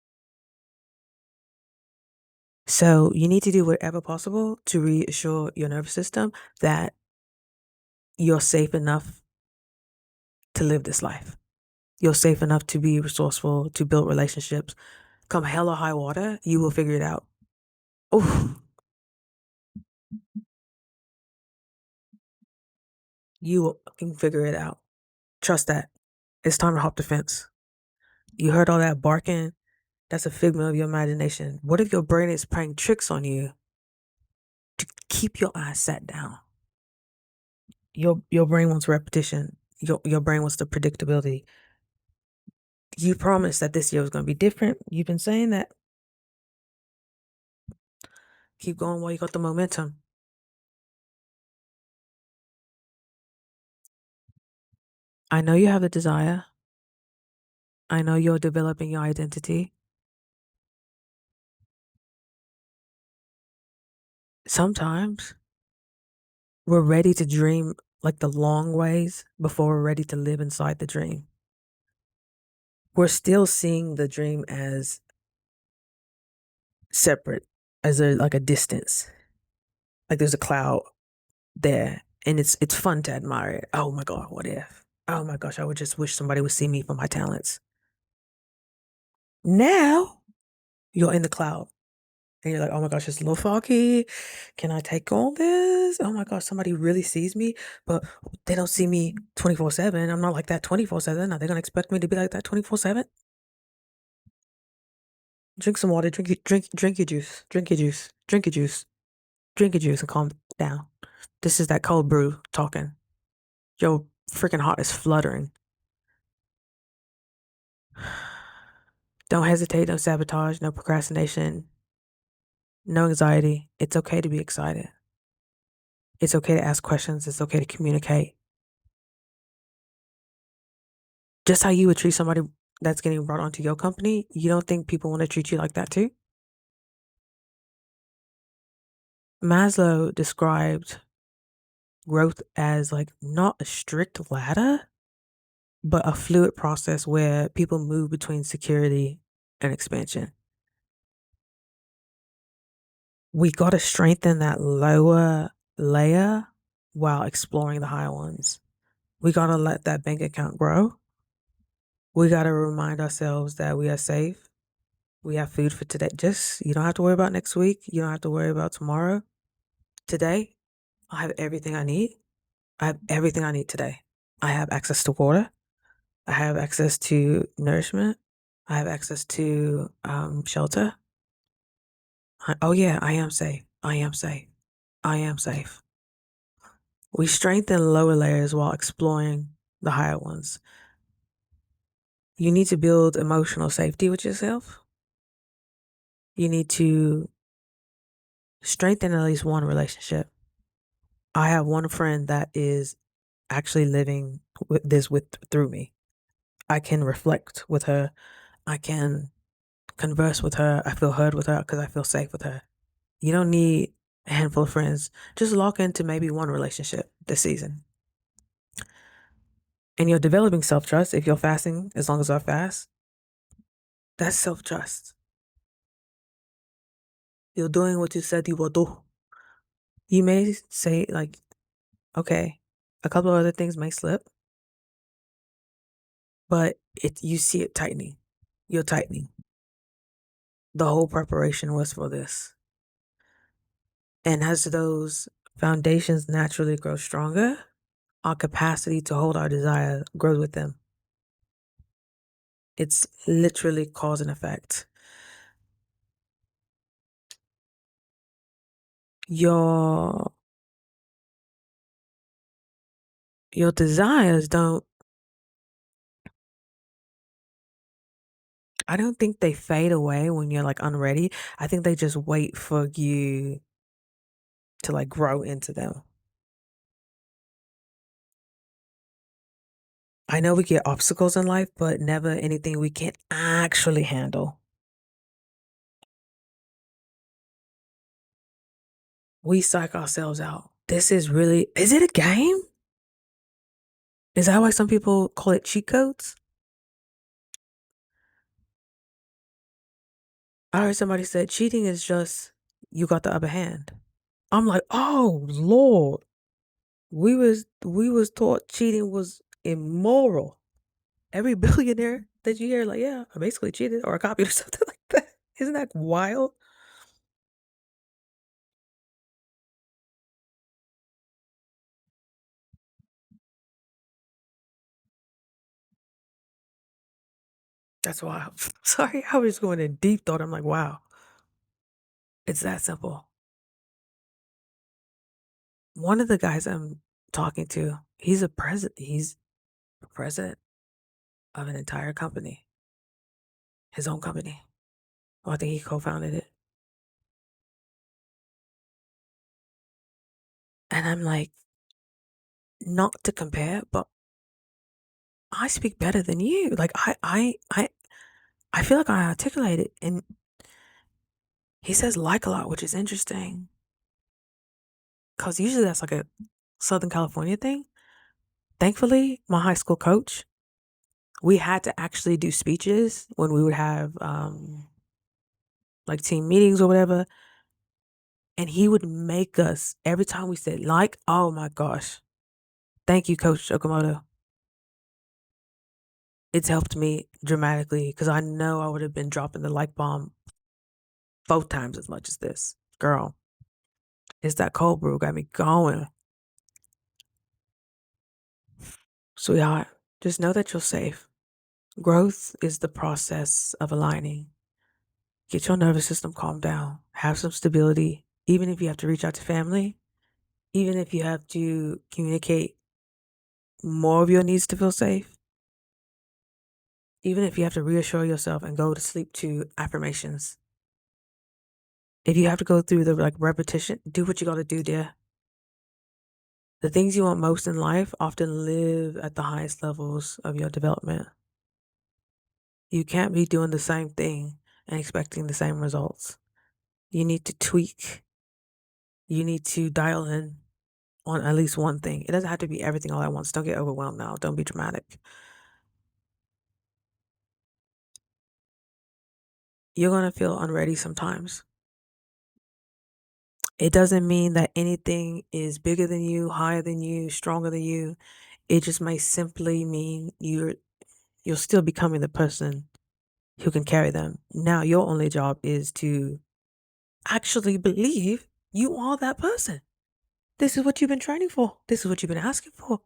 So you need to do whatever possible to reassure your nervous system that you're safe enough to live this life. You're safe enough to be resourceful, to build relationships. Come hell or high water, you will figure it out. Oh, you will fucking figure it out. Trust that. It's time to hop the fence. You heard all that barking? That's a figment of your imagination. What if your brain is playing tricks on you to keep your eyes sat down? Your brain wants repetition. Your brain wants the predictability. You promised that this year was going to be different. You've been saying that. Keep going while you got the momentum. I know you have the desire. I know you're developing your identity. Sometimes we're ready to dream like the long ways before we're ready to live inside the dream. We're still seeing the dream as separate, as like a distance. Like there's a cloud there, and it's fun to admire it. Oh my God, what if? Oh my gosh, I would just wish somebody would see me for my talents. Now you're in the cloud. And you're like, oh my gosh, it's a little foggy. Can I take all this? Oh my gosh, somebody really sees me, but they don't see me 24/7. I'm not like that 24/7. Are they gonna expect me to be like that 24/7? Drink some water, drink your juice, drink your juice, drink your juice, drink your juice and calm down. This is that cold brew talking. Your freaking heart is fluttering. Don't hesitate, no sabotage, no procrastination, no anxiety. It's okay to be excited. It's okay to ask questions. It's okay to communicate. Just how you would treat somebody that's getting brought onto your company, you don't think people want to treat you like that too? Maslow described growth as like not a strict ladder, but a fluid process where people move between security and expansion. We got to strengthen that lower layer while exploring the higher ones. We got to let that bank account grow. We got to remind ourselves that we are safe. We have food for today. Just, you don't have to worry about next week. You don't have to worry about tomorrow. Today, I have everything I need. I have everything I need today. I have access to water. I have access to nourishment. I have access to shelter. Oh, yeah, I am safe. I am safe. I am safe. We strengthen lower layers while exploring the higher ones. You need to build emotional safety with yourself. You need to strengthen at least one relationship. I have one friend that is actually living with this with through me. I can reflect with her. I can converse with her. I feel heard with her because I feel safe with her. You don't need a handful of friends. Just lock into maybe one relationship this season. And you're developing self-trust if you're fasting, as long as I fast. That's self-trust. You're doing what you said you will do. You may say, like, okay, a couple of other things may slip, but you see it tightening. You're tightening. The whole preparation was for this. And as those foundations naturally grow stronger, our capacity to hold our desire grows with them. It's literally cause and effect. Your desires don't, I don't think they fade away when you're like unready. I think they just wait for you to like grow into them. I know we get obstacles in life, but never anything we can't actually handle. We psych ourselves out. This is really, is it a game? Is that why some people call it cheat codes? I heard somebody said cheating is just you got the upper hand. I'm like, oh Lord. We was taught cheating was immoral. Every billionaire that you hear, like, yeah, I basically cheated or I copied or something like that. Isn't that wild? That's wild. Sorry, I was going in deep thought. I'm like, wow, it's that simple. One of the guys I'm talking to, he's a president. He's a president of an entire company, his own company. Well, I think he co-founded it. And I'm like, not to compare, but I speak better than you. Like I feel like I articulate it, and he says like a lot, which is interesting, because usually that's like a Southern California thing. Thankfully, my high school coach, we had to actually do speeches when we would have like team meetings or whatever, and he would make us every time we said like, oh my gosh, thank you, Coach Okamoto. It's helped me dramatically because I know I would have been dropping the like bomb 4 times as much as this. Girl, it's that cold brew got me going. Sweetheart, just know that you're safe. Growth is the process of aligning. Get your nervous system calmed down. Have some stability. Even if you have to reach out to family, even if you have to communicate more of your needs to feel safe, even if you have to reassure yourself and go to sleep to affirmations. If you have to go through the like repetition, do what you gotta do, dear. The things you want most in life often live at the highest levels of your development. You can't be doing the same thing and expecting the same results. You need to tweak. You need to dial in on at least one thing. It doesn't have to be everything all at once. Don't get overwhelmed now. Don't be dramatic. You're going to feel unready sometimes. It doesn't mean that anything is bigger than you, higher than you, stronger than you. It just may simply mean you're still becoming the person who can carry them. Now your only job is to actually believe you are that person. This is what you've been training for. This is what you've been asking for.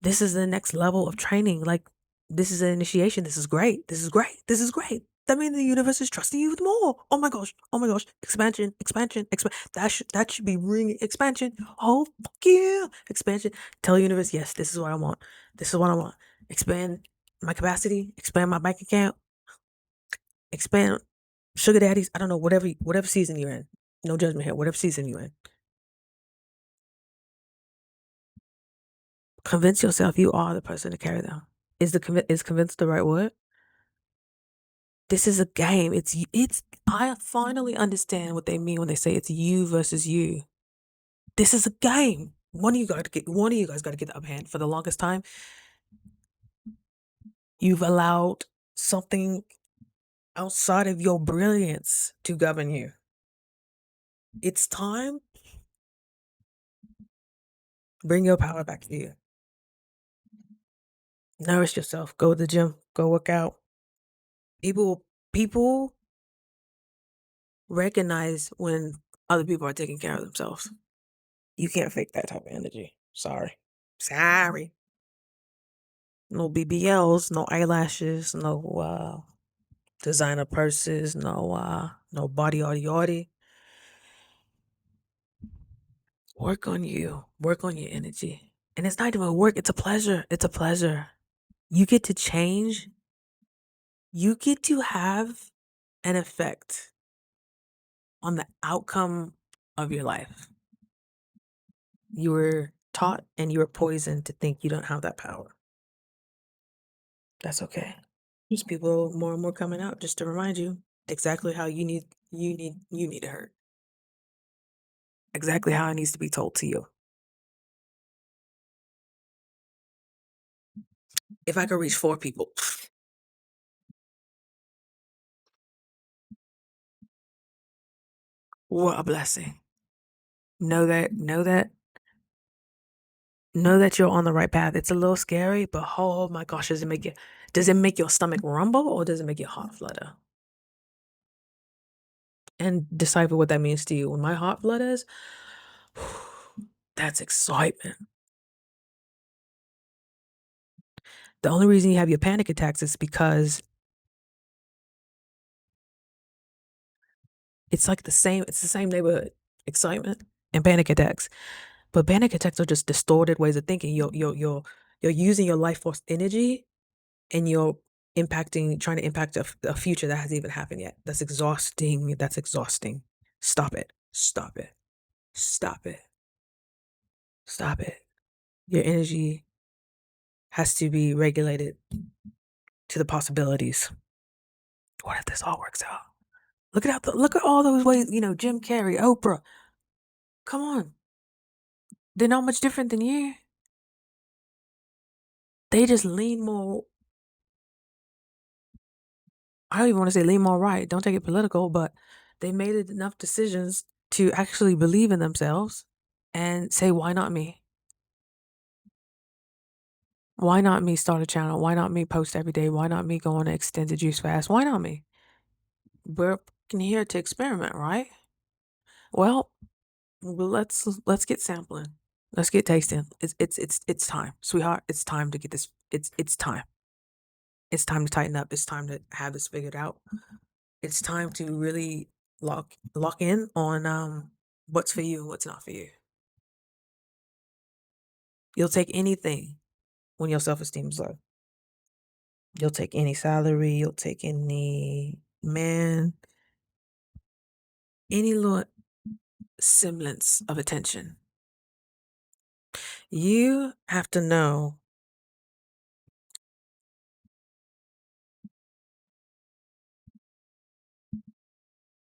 This is the next level of training. Like, this is an initiation. This is great. This is great. This is great. That means the universe is trusting you with more. Oh my gosh. Oh my gosh. Expansion, expansion, expand. That should be ringing. Expansion. Oh, fuck yeah. Expansion. Tell the universe, yes, this is what I want. This is what I want. Expand my capacity. Expand my bank account. Expand sugar daddies. I don't know, whatever season you're in. No judgment here. Whatever season you're in. Convince yourself you are the person to carry them. Is convinced the right word? This is a game. I finally understand what they mean when they say it's you versus you. This is a game. One of you guys got to get the upper hand. For the longest time, you've allowed something outside of your brilliance to govern you. It's time. Bring your power back to you. Nourish yourself. Go to the gym. Go work out. People recognize when other people are taking care of themselves. You can't fake that type of energy. Sorry. Sorry. No BBLs, no eyelashes, no designer purses, no body arty. Work on you. Work on your energy. And it's not even work, it's a pleasure. It's a pleasure. You get to change. You get to have an effect on the outcome of your life. You were taught and you were poisoned to think you don't have that power. That's okay. There's people more and more coming out just to remind you exactly how you need to hurt. Exactly how it needs to be told to you. If I could reach 4 people, what a blessing. Know that you're on the right path. It's a little scary, but oh my gosh, does it make your stomach rumble or does it make your heart flutter? And decipher what that means to you. When my heart flutters, that's excitement. The only reason you have your panic attacks is because it's the same neighborhood. Excitement and panic attacks. But panic attacks are just distorted ways of thinking. You're using your life force energy and you're trying to impact a future that hasn't even happened yet. That's exhausting. That's exhausting. Stop it. Stop it. Stop it. Stop it. Your energy has to be regulated to the possibilities. What if this all works out? Look at all those ways, Jim Carrey, Oprah. Come on. They're not much different than you. They just lean more. I don't even want to say lean more right. Don't take it political, but they made enough decisions to actually believe in themselves and say, why not me? Why not me start a channel? Why not me post every day? Why not me go on an extended juice fast? Why not me? We're here to experiment, right? Well, let's get sampling. Let's get tasting. It's time, sweetheart. It's time to get this. It's time. It's time to tighten up. It's time to have this figured out. It's time to really lock in on what's for you and what's not for you. You'll take anything when your self-esteem is low. You'll take any salary, you'll take any man, any little semblance of attention. You have to know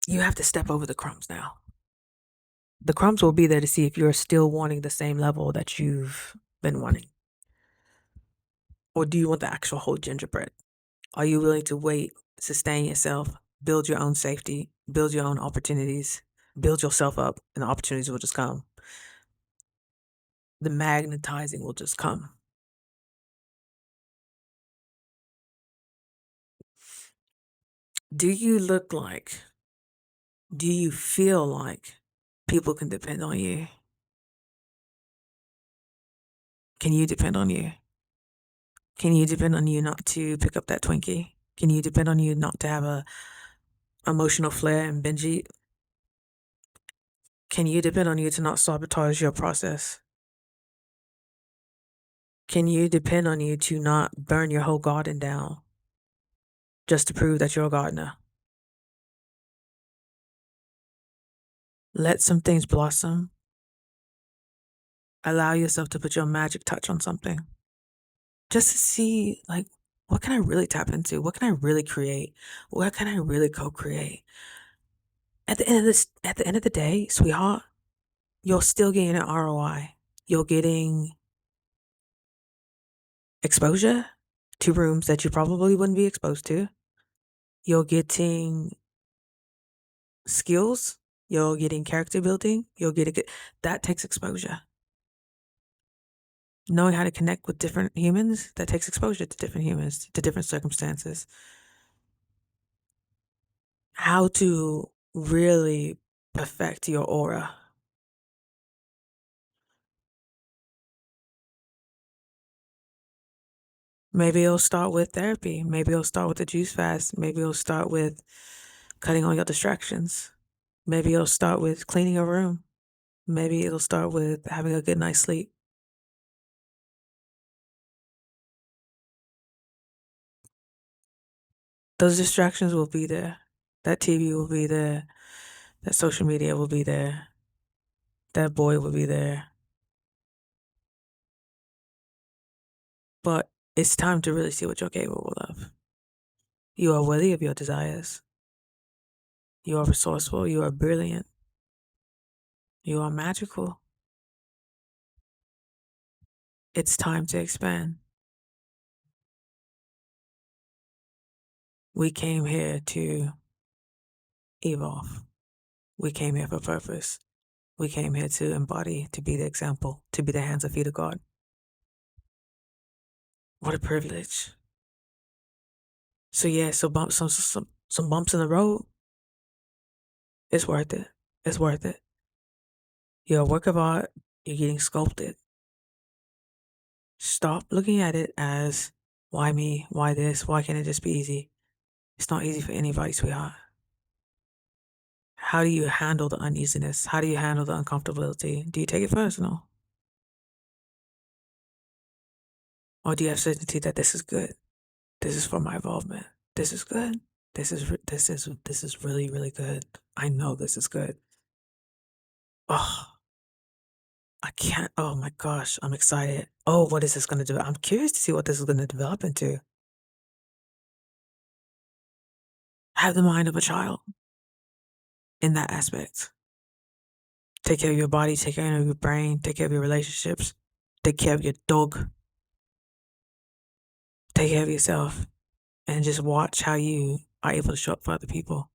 you have to step over the crumbs now. The crumbs will be there to see if you're still wanting the same level that you've been wanting. Or do you want the actual whole gingerbread? Are you willing to wait, sustain yourself, build your own safety, build your own opportunities, build yourself up, and the opportunities will just come? The magnetizing will just come. Do you feel like people can depend on you? Can you depend on you? Can you depend on you not to pick up that Twinkie? Can you depend on you not to have a emotional flare and binge eat? Can you depend on you to not sabotage your process? Can you depend on you to not burn your whole garden down just to prove that you're a gardener? Let some things blossom. Allow yourself to put your magic touch on something. Just to see, what can I really tap into? What can I really create? What can I really co-create? At the end of the day, sweetheart, you're still getting an ROI. You're getting exposure to rooms that you probably wouldn't be exposed to. You're getting skills. You're getting character building. You're getting that takes exposure. Knowing how to connect with different humans, that takes exposure to different humans, to different circumstances. How to really perfect your aura. Maybe it'll start with therapy. Maybe it'll start with the juice fast. Maybe it'll start with cutting all your distractions. Maybe it'll start with cleaning your room. Maybe it'll start with having a good night's sleep. Those distractions will be there. That TV will be there. That social media will be there. That boy will be there. But it's time to really see what you're capable of. You are worthy of your desires. You are resourceful. You are brilliant. You are magical. It's time to expand. We came here to evolve. We came here for purpose. We came here to embody, to be the example, to be the hands and feet of God. What a privilege. So yeah, some bumps in the road. It's worth it. It's worth it. You're a work of art. You're getting sculpted. Stop looking at it as why me? Why this? Why can't it just be easy? It's not easy for anybody, sweetheart. How do you handle the uneasiness? How do you handle the uncomfortability? Do you take it personal? Or do you have certainty that this is good? This is for my involvement. This is good. This is really, really good. I know this is good. Oh, I can't. Oh my gosh, I'm excited. Oh, what is this going to do? I'm curious to see what this is going to develop into. Have the mind of a child in that aspect. Take care of your body, take care of your brain, take care of your relationships, take care of your dog, take care of yourself, and just watch how you are able to show up for other people.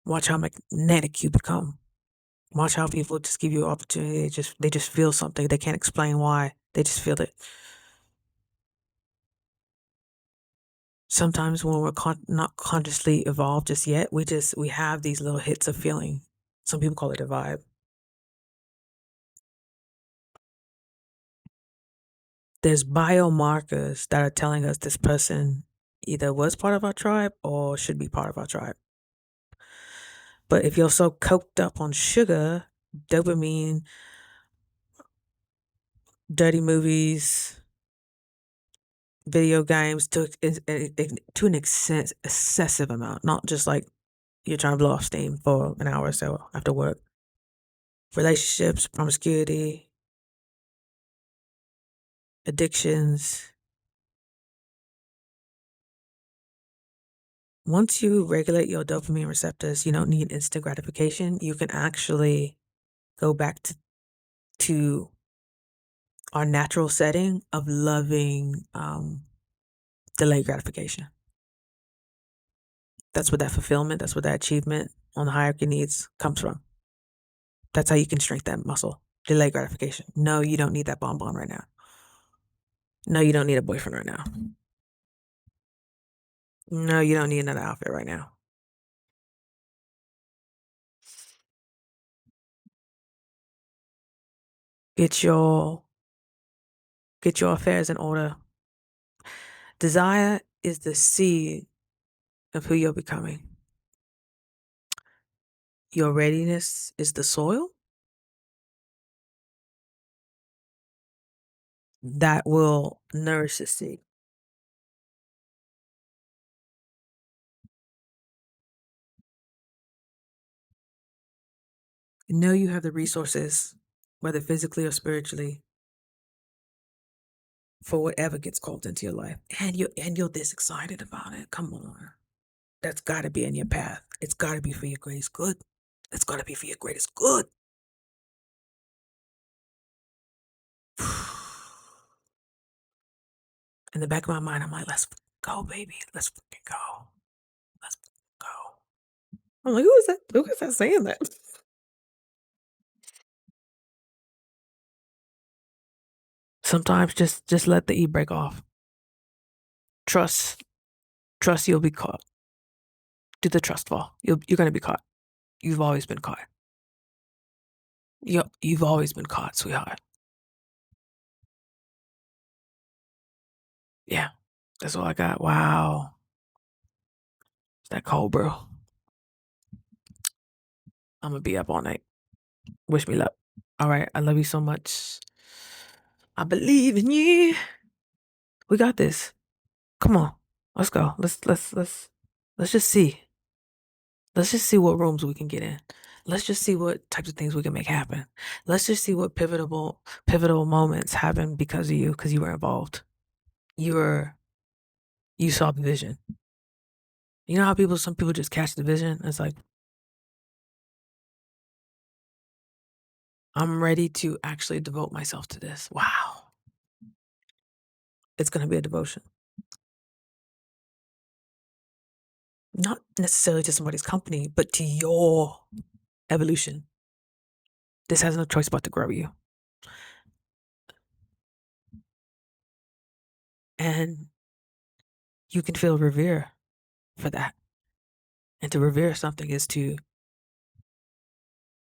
Watch how magnetic you become. Watch how people just give you an opportunity. They just feel something. They can't explain why. They just feel it. Sometimes when we're not consciously evolved just yet, we have these little hits of feeling. Some people call it a vibe. There's biomarkers that are telling us this person either was part of our tribe or should be part of our tribe. But if you're so coked up on sugar, dopamine, dirty movies, video games to an excessive amount, not just like you're trying to blow off steam for an hour or so after work. Relationships, promiscuity, addictions. Once you regulate your dopamine receptors, you don't need instant gratification. You can actually go back to our natural setting of loving delayed gratification. That's what that fulfillment, that's what that achievement on the hierarchy needs comes from. That's how you can strengthen that muscle. Delayed gratification. No, you don't need that bonbon right now. No, you don't need a boyfriend right now. No, you don't need another outfit right now. Get your affairs in order. Desire is the seed of who you're becoming. Your readiness is the soil that will nourish the seed. Know you have the resources, whether physically or spiritually, for whatever gets called into your life. And you're this excited about it. Come on. That's gotta be in your path. It's gotta be for your greatest good. It's gotta be for your greatest good. In the back of my mind, I'm like, let's go, baby. Let's fucking go. Let's go. I'm like, who is that? Who is that saying that? Sometimes just let the e-brake off. Trust. Trust you'll be caught. Do the trust fall. You're gonna be caught. You've always been caught. You've always been caught, sweetheart. Yeah. That's all I got. Wow. It's that cold, bro. I'm gonna be up all night. Wish me luck. All right. I love you so much. I believe in you. We got this. Come on. Let's go. Let's just see. Let's just see what rooms we can get in. Let's just see what types of things we can make happen. Let's just see what pivotal moments happen because of you, because you were involved. You saw the vision. You know how some people just catch the vision? It's like, I'm ready to actually devote myself to this. Wow. It's gonna be a devotion. Not necessarily to somebody's company, but to your evolution. This has no choice but to grow you. And you can feel revere for that. And to revere something is to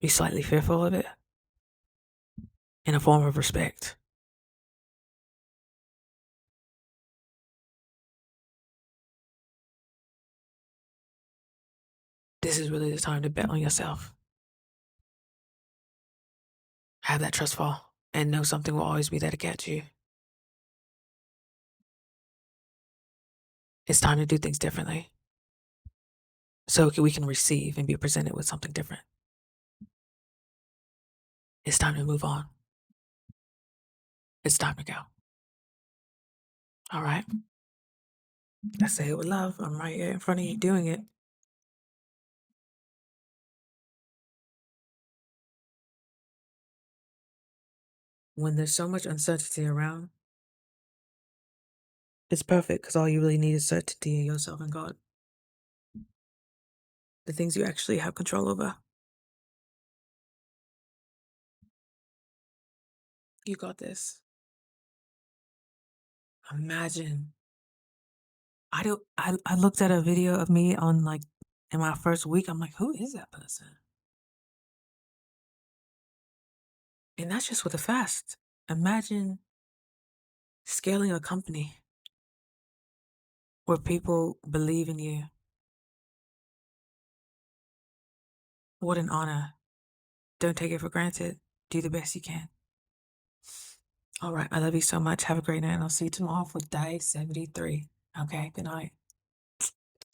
be slightly fearful of it in a form of respect. This is really the time to bet on yourself. Have that trust fall and know something will always be there to catch you. It's time to do things differently so we can receive and be presented with something different. It's time to move on. It's time to go. All right. I say it with love. I'm right here in front of you doing it. When there's so much uncertainty around, it's perfect because all you really need is certainty in yourself and God. The things you actually have control over. You got this. Imagine. I looked at a video of me on in my first week. I'm like, who is that person? And that's just with a fast. Imagine scaling a company where people believe in you. What an honor. Don't take it for granted. Do the best you can. All right. I love you so much. Have a great night. And I'll see you tomorrow for day 73. Okay. Good night.